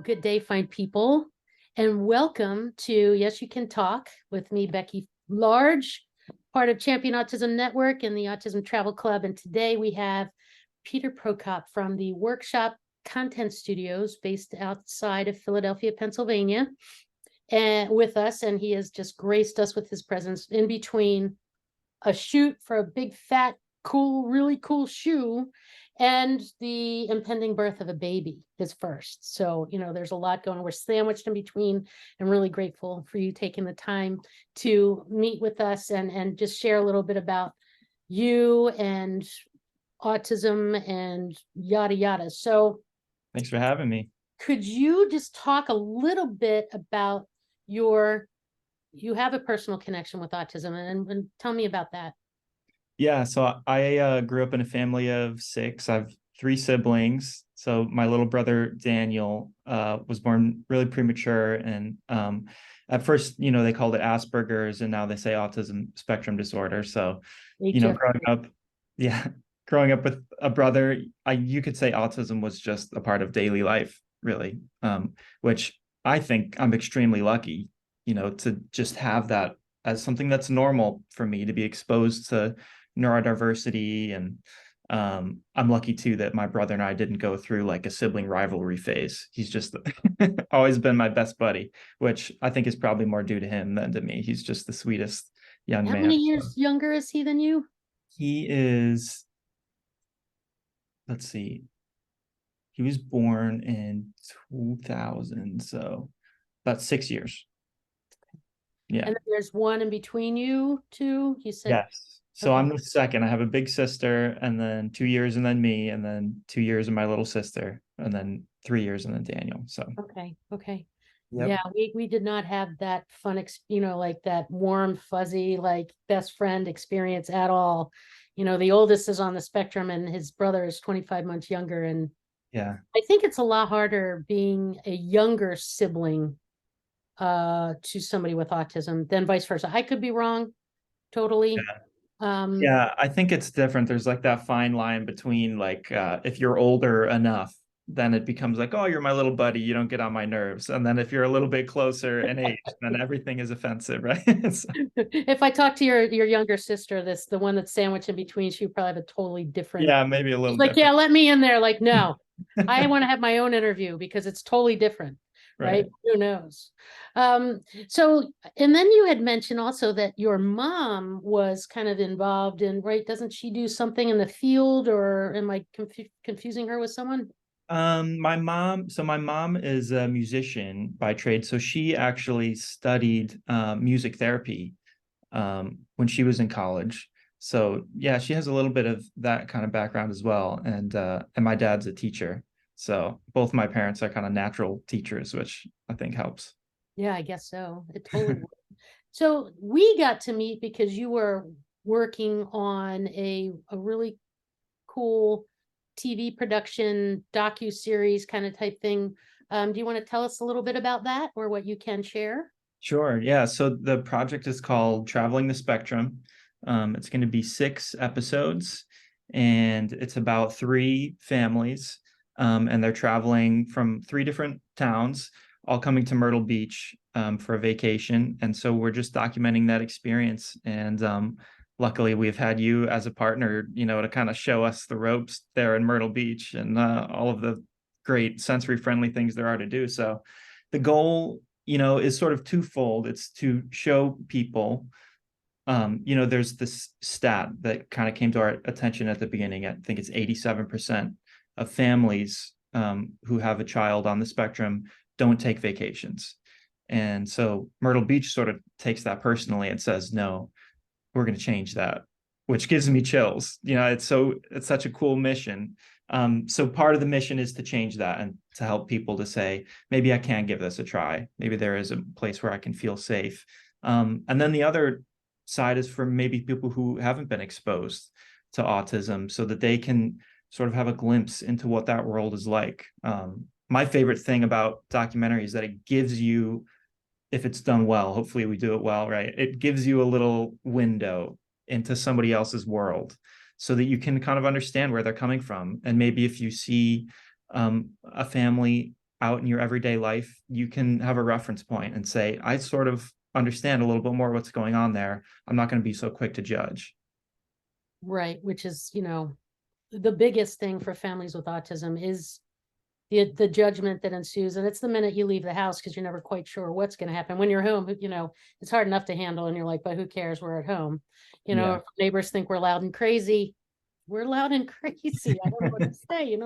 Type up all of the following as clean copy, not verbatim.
good day, fine people, and welcome to Yes, You Can Talk with me, Becky Large, part of Champion Autism Network and the Autism Travel Club. And today we have Peter Prokop from the Workshop Content Studios based outside of Philadelphia, Pennsylvania, and with us. And he has just graced us with his presence in between a shoot for a big, fat, cool, really cool shoe and the impending birth of a baby, his first. So, there's a lot going on. We're sandwiched in between. I'm really grateful for you taking the time to meet with us and just share a little bit about you and autism and yada, yada. So Thanks for having me. could you just talk a little bit about you have a personal connection with autism and tell me about that. Yeah, so I grew up in a family of six. I have three siblings. So my little brother Daniel was born really premature, and at first, they called it Asperger's, and now they say autism spectrum disorder. So, growing up, yeah, growing up with a brother, you could say autism was just a part of daily life, really, which I think I'm extremely lucky, to just have that as something that's normal for me to be exposed to neurodiversity. And I'm lucky too that my brother and I didn't go through like a sibling rivalry phase. He's just always been my best buddy, which I think is probably more due to him than to me. He's just the sweetest young man. How many years younger is he than you? He is, let's see, he was born in 2000, so that's 6 years. Yeah. And then there's one in between you two, you said? Yes. So Okay. I'm the second. I have a big sister, and then 2 years, and then me, and then 2 years, and my little sister, and then 3 years, and then Daniel. So Okay. yep. Yeah, we did not have that fun, like that warm, fuzzy, like best friend experience at all. The oldest is on the spectrum and his brother is 25 months younger. And Yeah. I think it's a lot harder being a younger sibling to somebody with autism than vice versa. I could be wrong, totally. Yeah, I think it's different. There's like that fine line between like if you're older enough, then it becomes like, oh, you're my little buddy, you don't get on my nerves. And then if you're a little bit closer in age, then everything is offensive, right? So, If I talk to your younger sister, the one that's sandwiched in between, she would probably have a totally different. yeah, maybe a She's little like, yeah, different. let me in there. Like, no, I want to have my own interview because it's totally different, right? Right. Who knows? So, and then you had mentioned also that your mom was kind of involved in, right? Doesn't she do something in the field, or am I confusing her with someone? My mom is a musician by trade. So she actually studied music therapy when she was in college. So yeah, she has a little bit of that kind of background as well. And my dad's a teacher. So both my parents are kind of natural teachers, which I think helps. Yeah, I guess so. It totally would. So we got to meet because you were working on a really cool TV production docu-series kind of type thing. Do you want to tell us a little bit about that or what you can share? Sure. Yeah. So the project is called Traveling the Spectrum. It's going to be 6 episodes, and it's about three families, and they're traveling from three different towns, all coming to Myrtle Beach for a vacation. And so we're just documenting that experience. And luckily, we've had you as a partner, to kind of show us the ropes there in Myrtle Beach and all of the great sensory friendly things there are to do. So the goal is sort of twofold. It's to show people, there's this stat that kind of came to our attention at the beginning. I think it's 87% of families who have a child on the spectrum don't take vacations. And so Myrtle Beach sort of takes that personally and says, no, we're going to change that, which gives me chills. It's such a cool mission. So part of the mission is to change that and to help people to say, maybe I can give this a try. Maybe there is a place where I can feel safe. And then the other side is for maybe people who haven't been exposed to autism so that they can sort of have a glimpse into what that world is like. My favorite thing about documentary is that it gives you, if it's done well, hopefully we do it well, right? It gives you a little window into somebody else's world so that you can kind of understand where they're coming from. And maybe if you see a family out in your everyday life, you can have a reference point and say, I sort of understand a little bit more what's going on there. I'm not going to be so quick to judge. Right, which is, the biggest thing for families with autism is the judgment that ensues. And it's the minute you leave the house, because you're never quite sure what's going to happen. When you're home, it's hard enough to handle, and you're like, but who cares? We're at home. Yeah. If neighbors think we're loud and crazy, we're loud and crazy. I don't know what to say,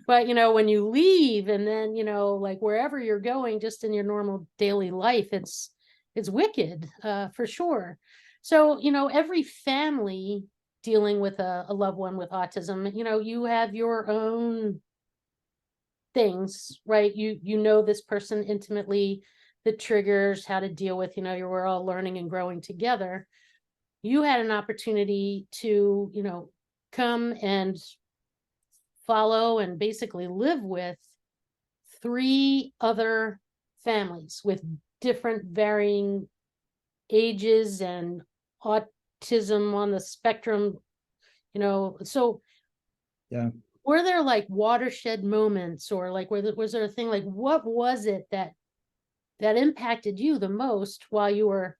but when you leave, and then, like wherever you're going, just in your normal daily life, it's wicked, for sure. So, every family dealing with a loved one with autism, you have your own things, right? You know this person intimately, the triggers, how to deal with, we're all learning and growing together. You had an opportunity to, come and follow and basically live with 3 other families with different varying ages and autism on the spectrum, so Yeah. were there like watershed moments, or like was there a thing, like what was it that impacted you the most while you were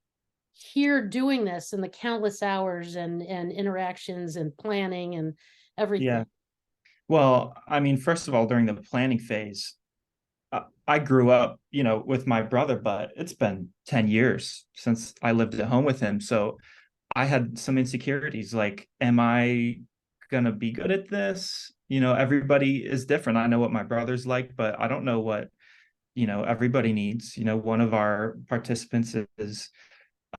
here doing this, and the countless hours and interactions and planning and Yeah. everything? Well, I mean, first of all, during the planning phase, I grew up, with my brother, but it's been 10 years since I lived at home with him. So I had some insecurities like, am I gonna be good at this? Everybody is different. I know what my brother's like, but I don't know what, everybody needs. One of our participants is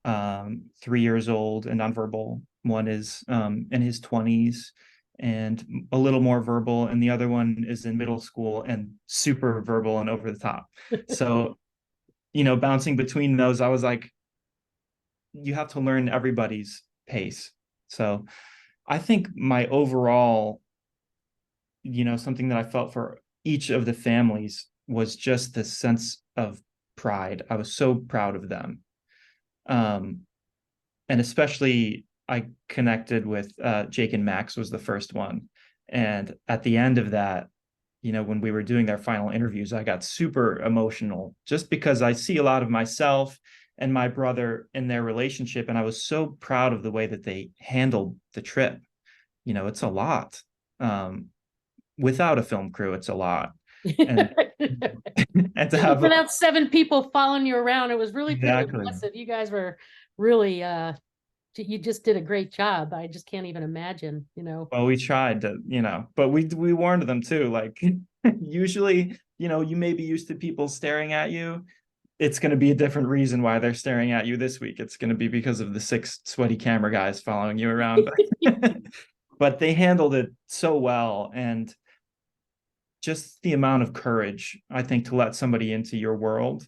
3 years old and nonverbal. One is in his 20s and a little more verbal, and the other one is in middle school and super verbal and over the top. So, bouncing between those, I was like, you have to learn everybody's pace. So I think my overall, something that I felt for each of the families was just this sense of pride. I was so proud of them. Um, and especially I connected with Jake and Max was the first one. And at the end of that, when we were doing their final interviews, I got super emotional just because I see a lot of myself and my brother in their relationship. And I was so proud of the way that they handled the trip. It's a lot. Um, Without a film crew, it's a lot. And and to have Without 7 people following you around, it was really pretty exactly. impressive. You guys were really, you just did a great job. I just can't even imagine, Well, we tried to, but we warned them too. Like usually, you may be used to people staring at you. It's going to be a different reason why they're staring at you this week. It's going to be because of the 6 sweaty camera guys following you around. But they handled it so well, and just the amount of courage, I think, to let somebody into your world.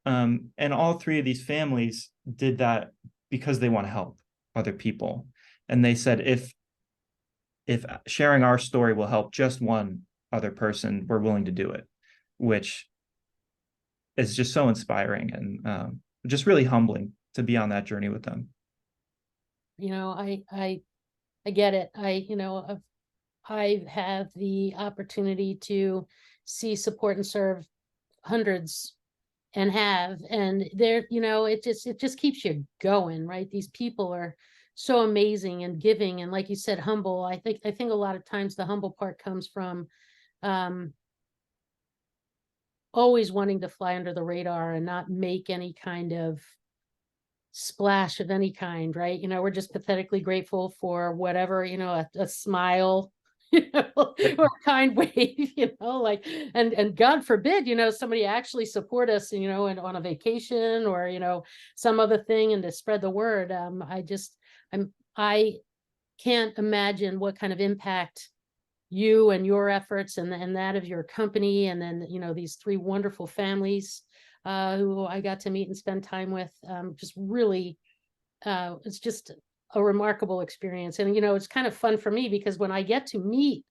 And all 3 of these families did that because they want to help other people. And they said, if sharing our story will help just one other person, we're willing to do it, which is just so inspiring and just really humbling to be on that journey with them. I get it. I have the opportunity to see, support, and serve hundreds, and there, it just keeps you going, right? These people are so amazing and giving, and like you said, humble. I think a lot of times the humble part comes from um always wanting to fly under the radar and not make any kind of splash of any kind, right? We're just pathetically grateful for whatever, a smile, or a kind wave, like, and God forbid, somebody actually support us, and on a vacation, or, some other thing, and to spread the word. I can't imagine what kind of impact you and your efforts, and that of your company, and then, these 3 wonderful families who I got to meet and spend time with, just really, it's just a remarkable experience. And, it's kind of fun for me, because when I get to meet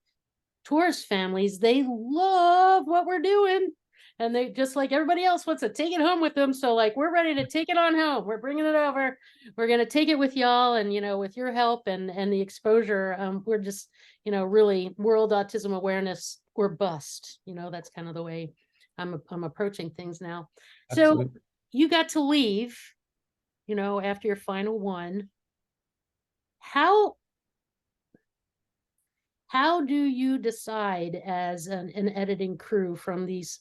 tourist families, they love what we're doing. And they, just like everybody else, wants to take it home with them. So like, we're ready to take it on home. We're bringing it over. We're going to take it with y'all. And, with your help and the exposure, we're just, really, world autism awareness or bust. That's kind of the way I'm approaching things now. So Absolutely. you got to leave, after your final one. How how do you decide as an editing crew from these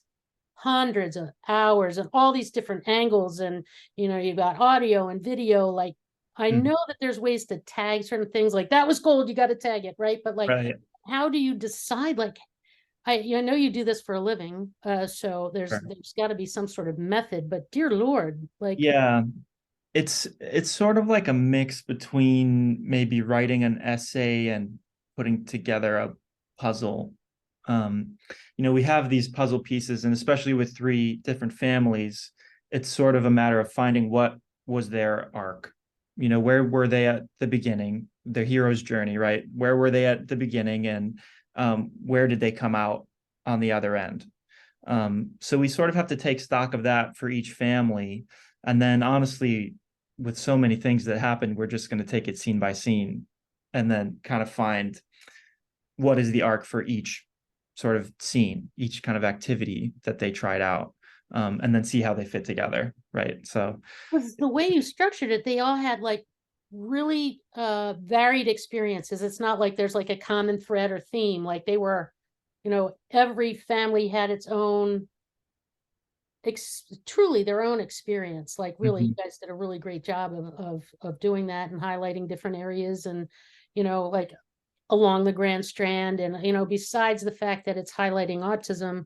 hundreds of hours and all these different angles, and you've got audio and video, like I Mhm. know that there's ways to tag certain things, like that was gold, you got to tag it, right? But like, Right. how do you decide, like, I know you do this for a living, so there's Sure. there's got to be some sort of method, but dear Lord, like, Yeah. It's sort of like a mix between maybe writing an essay and putting together a puzzle. We have these puzzle pieces, and especially with three different families, it's sort of a matter of finding what was their arc. Where were they at the beginning, their hero's journey, right? Where were they at the beginning, and where did they come out on the other end? So we sort of have to take stock of that for each family. And then honestly, with so many things that happen, we're just going to take it scene by scene and then kind of find what is the arc for each sort of scene, each kind of activity that they tried out, and then see how they fit together. Right. So, was the way you structured it, they all had like really varied experiences. It's not like there's like a common thread or theme. Like they were, every family had its own truly their own experience. Like really, you mhm. guys did a really great job of doing that and highlighting different areas, and like along the Grand Strand, and besides the fact that it's highlighting autism,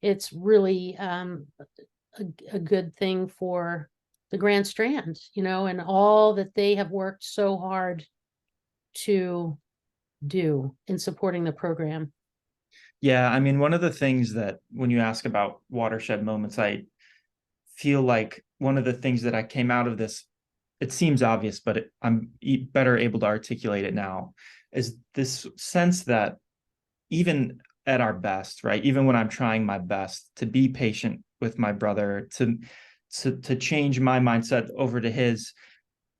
it's really a good thing for the Grand Strand, and all that they have worked so hard to do in supporting the program. Yeah. I mean, one of the things that when you ask about watershed moments, I feel like one of the things that I came out of this, it seems obvious, but I'm better able to articulate it now, is this sense that even at our best, right? Even when I'm trying my best to be patient with my brother, to change my mindset over to his,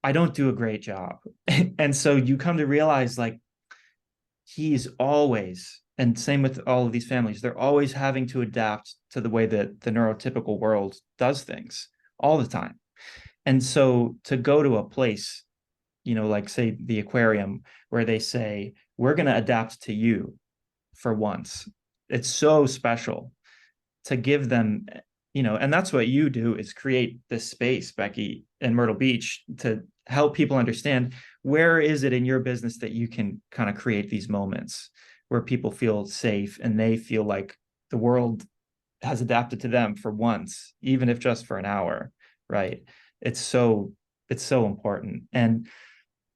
I don't do a great job. And so you come to realize like he's always, and same with all of these families, they're always having to adapt to the way that the neurotypical world does things all the time. And so to go to a place, like say the aquarium, where they say, we're going to adapt to you for once. It's so special to give them, and that's what you do, is create this space, Becky, in Myrtle Beach, to help people understand where is it in your business that you can kind of create these moments where people feel safe and they feel like the world has adapted to them for once, even if just for an hour, right? It's so it's so important. And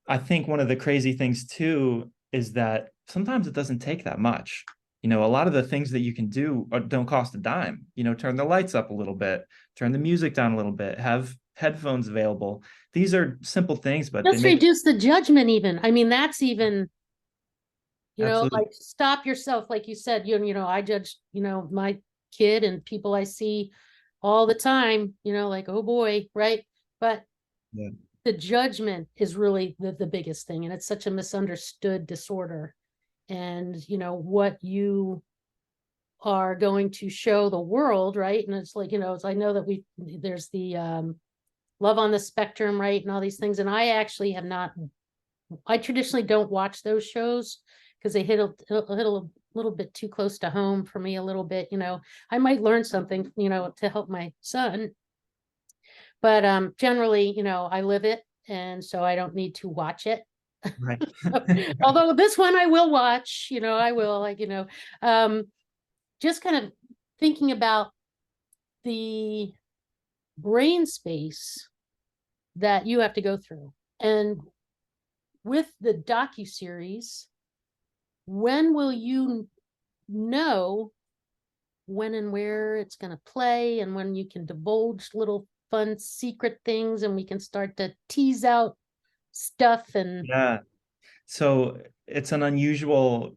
I think one of the crazy things too is that sometimes it doesn't take that much. A lot of the things that you can do don't cost a dime. Turn the lights up a little bit, turn the music down a little bit, have headphones available. These are simple things, but they Just make reduce the judgment even. I mean, that's even, absolutely. like stop yourself, like you said, I judge, my kid and people I see all the time, like, oh boy, right? But Yeah. the judgment is really the biggest thing, and it's such a misunderstood disorder. And what you are going to show the world, right? And it's like, it's, I know that there's the love on the spectrum, right, and all these things, and I actually have not, I traditionally don't watch those shows because they hit a little bit too close to home for me, a little bit. I might learn something, to help my son, but generally, I live it, and so I don't need to watch it. Right. Although this one I will watch, I will, like, um just kind of thinking about the brain space that you have to go through. And with the docuseries, when will you know when and where it's going to play, and when you can divulge little fun secret things, and we can start to tease out stuff? And Yeah. So it's an unusual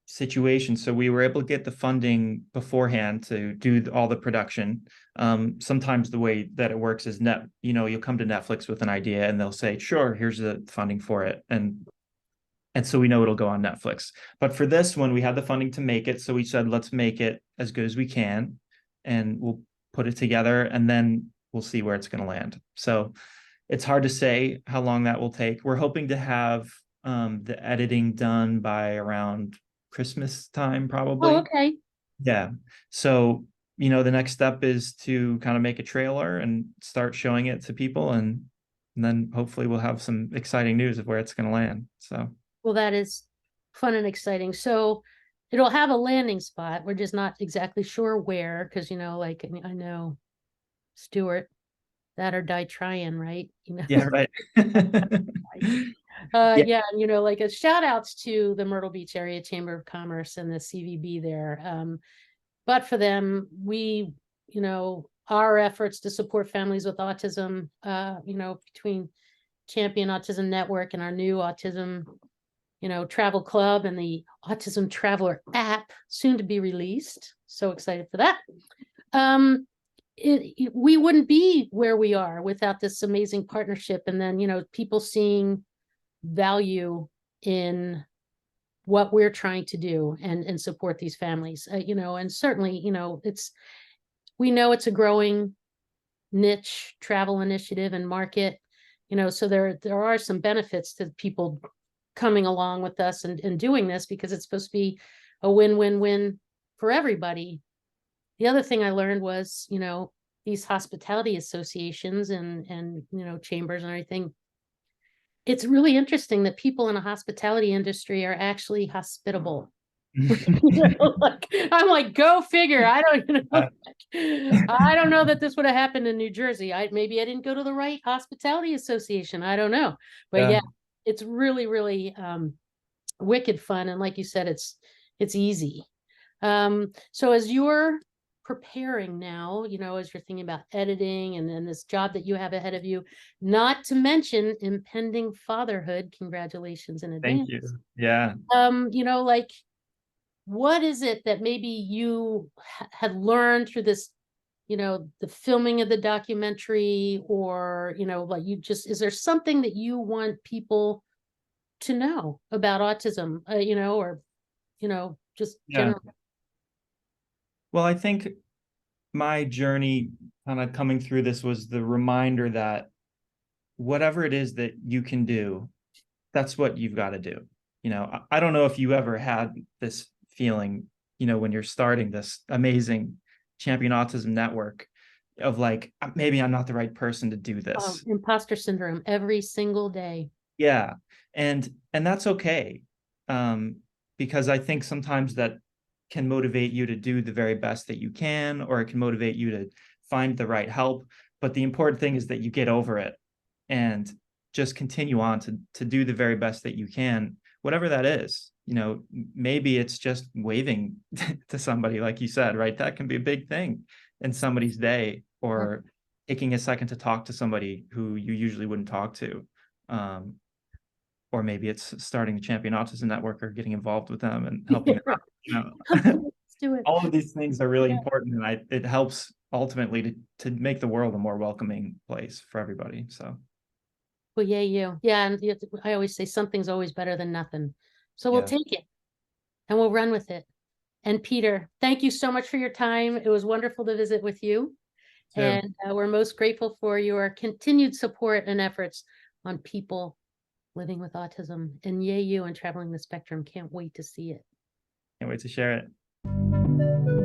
situation. So we were able to get the funding beforehand to do all the production. Sometimes the way that it works is you'll come to Netflix with an idea and they'll say, sure, here's the funding for it. And so we know it'll go on Netflix. But for this one, we had the funding to make it. So we said, let's make it as good as we can. and we'll put it together, and then we'll see where it's going to land. So it's hard to say how long that will take. We're hoping to have the editing done by around Christmas time, Oh, probably. okay. Yeah. So, you know, the next step is to kind of make a trailer and start showing it to people, and then hopefully we'll have some exciting news of where it's going to land. So, Well, that is fun and exciting. So it'll have a landing spot. We're just not exactly sure where, because, like, I know Stuart, that or die trying, right? yeah, right. Yeah. Yeah, like a shout outs to the Myrtle Beach Area Chamber of Commerce and the CVB there. But for them, we, our efforts to support families with autism, between Champion Autism Network and our new autism, travel club and the Autism Traveler app, soon to be released. So excited for that. We wouldn't be where we are without this amazing partnership. And then, people seeing value in what we're trying to do and support these families, and certainly, we know it's a growing niche travel initiative and market, so there are some benefits to people coming along with us and doing this, because it's supposed to be a win-win-win for everybody. The other thing I learned was, these hospitality associations and chambers and everything, it's really interesting that people in the hospitality industry are actually hospitable. I'm like, go figure. I don't know that this would have happened in New Jersey. Maybe I didn't go to the right hospitality association. I don't know. But Yeah. yeah, it's really, really wicked fun. And like you said, it's easy. So as you're preparing now, as you're thinking about editing and then this job that you have ahead of you, not to mention impending fatherhood, congratulations in Thank advance. you. Yeah. Like, what is it that maybe you had learned through this, the filming of the documentary, or, like is there something that you want people to know about autism, or, just Yeah. generally? Well, I think my journey kind of coming through this was the reminder that whatever it is that you can do, that's what you've got to do. I don't know if you ever had this feeling, when you're starting this amazing Champion Autism Network, of like, maybe I'm not the right person to do this. Imposter syndrome every single day. Yeah. And that's okay. Um, because I think sometimes that can motivate you to do the very best that you can, or it can motivate you to find the right help. But the important thing is that you get over it and just continue on to do the very best that you can, whatever that is. Maybe it's just waving to somebody, like you said, right? That can be a big thing in somebody's day, or taking a second to talk to somebody who you usually wouldn't talk to. Um, or maybe it's starting the Champion Autism Network or getting involved with them and helping them out. Let's do it. All of these things are really Yeah. important, and it helps ultimately to make the world a more welcoming place for everybody. So, Well, yeah, yeah, and I always say something's always better than nothing. So we'll yeah, take it and we'll run with it. And Peter, thank you so much for your time. It was wonderful to visit with you. too. And we're most grateful for your continued support and efforts on people living with autism. And yay, you and traveling the spectrum. Can't wait to see it. Can't wait to share it.